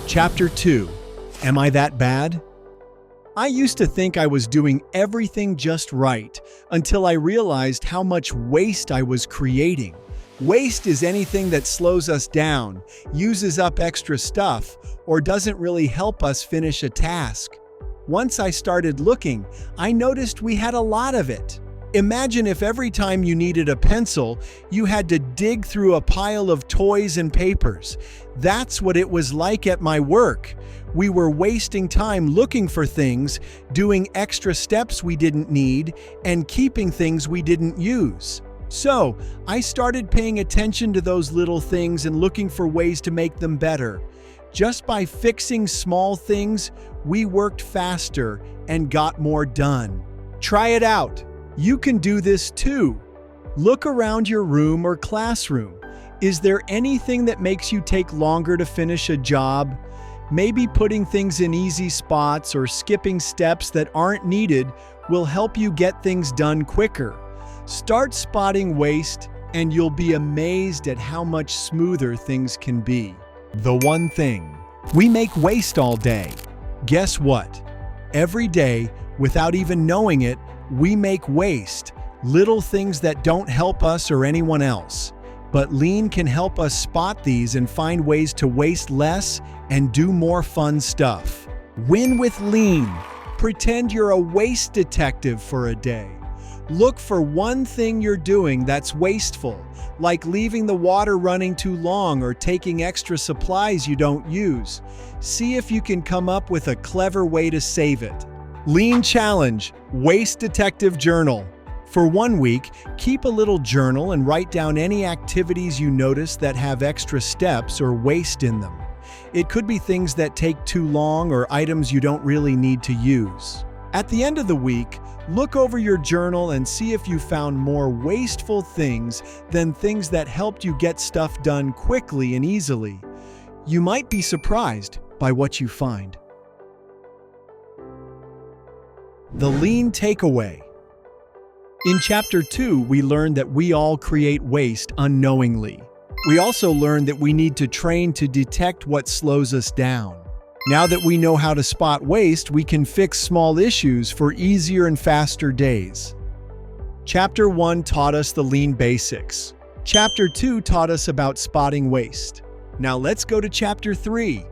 Chapter 2. Am I that bad? I used to think I was doing everything just right until I realized how much waste I was creating. Waste is anything that slows us down, uses up extra stuff, or doesn't really help us finish a task. Once I started looking, I noticed we had a lot of it. Imagine if every time you needed a pencil, you had to dig through a pile of toys and papers. That's what it was like at my work. We were wasting time looking for things, doing extra steps we didn't need, and keeping things we didn't use. So, I started paying attention to those little things and looking for ways to make them better. Just by fixing small things, we worked faster and got more done. Try it out. You can do this too. Look around your room or classroom. Is there anything that makes you take longer to finish a job? Maybe putting things in easy spots or skipping steps that aren't needed will help you get things done quicker. Start spotting waste, and you'll be amazed at how much smoother things can be. The one thing. We make waste all day. Guess what? Every day, without even knowing it, we make waste, little things that don't help us or anyone else. But Lean can help us spot these and find ways to waste less and do more fun stuff. Win with Lean. Pretend you're a waste detective for a day. Look for one thing you're doing that's wasteful, like leaving the water running too long or taking extra supplies you don't use. See if you can come up with a clever way to save it. Lean Challenge, Waste Detective Journal. For 1 week, keep a little journal and write down any activities you notice that have extra steps or waste in them. It could be things that take too long or items you don't really need to use. At the end of the week, look over your journal and see if you found more wasteful things than things that helped you get stuff done quickly and easily. You might be surprised by what you find. The Lean Takeaway. In Chapter 2, we learned that we all create waste unknowingly. We also learned that we need to train to detect what slows us down. Now that we know how to spot waste, we can fix small issues for easier and faster days. Chapter 1 taught us the Lean basics. Chapter 2 taught us about spotting waste. Now let's go to Chapter 3.